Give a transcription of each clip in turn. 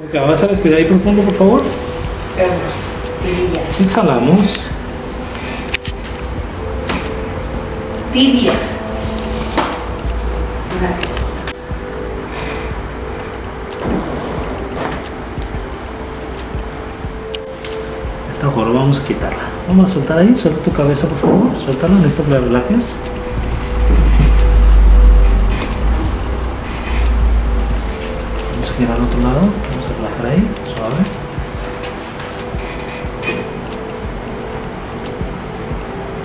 Ok, vas a respirar ahí profundo, por favor. Tibia. Exhalamos. Tibia. Esta joroba vamos a quitarla. Vamos a soltar ahí, suelta tu cabeza, por favor. Suéltala, necesito que la relajes. Vamos a girar al otro lado. Vamos a relajar ahí, suave.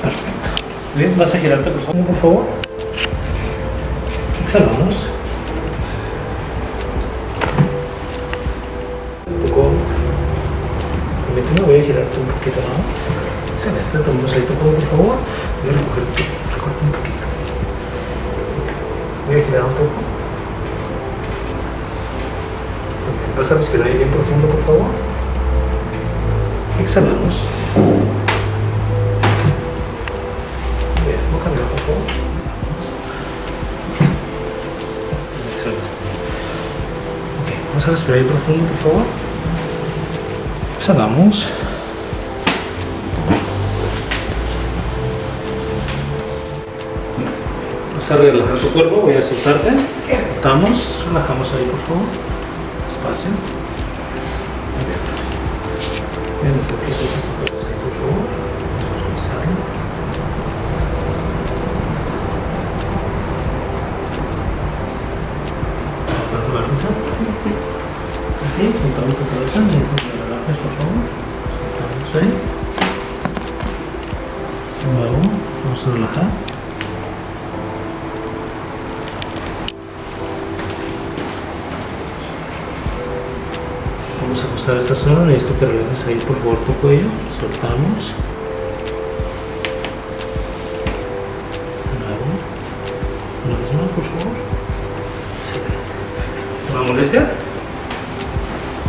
Perfecto. Bien, vas a girarte por favor. Exhalamos. Permíteme, voy a girarte un poquito más. Celeste, tomamos ahí tu codo, por favor. Voy a recogerte un poquito. Voy a girar un poco. Vas a respirar ahí bien profundo, por favor. Exhalamos. Bien, boca arriba, por favor. Exhalamos. Ok, vamos a respirar ahí profundo, por favor. Exhalamos. Vas a relajar tu cuerpo, voy a soltarte. Soltamos, relajamos ahí, por favor. Despacio. Muy bien. Bien, desde aquí sueltas tu cabeza ahí, por favor. Exhala. Soltando la risa. Aquí, soltamos tu cabeza. Necesito que la relajes, por favor. Soltamos ahí. De nuevo, vamos a relajar. Vamos a ajustar esta zona, necesito que relajes ahí por favor tu cuello, soltamos. De nuevo, una vez más por favor. Sí. ¿Una molestia?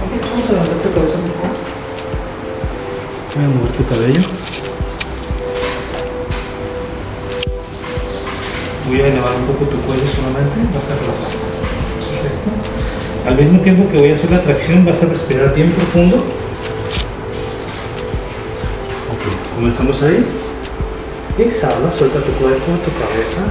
Ok, vamos a levantar tu cabeza por favor. Voy a mover tu cabello. Voy a elevar un poco tu cuello solamente, vas a relajar. Perfecto. Al mismo tiempo que voy a hacer la tracción, vas a respirar bien profundo. Ok, comenzamos ahí. Exhala, suelta tu cuerpo, tu cabeza.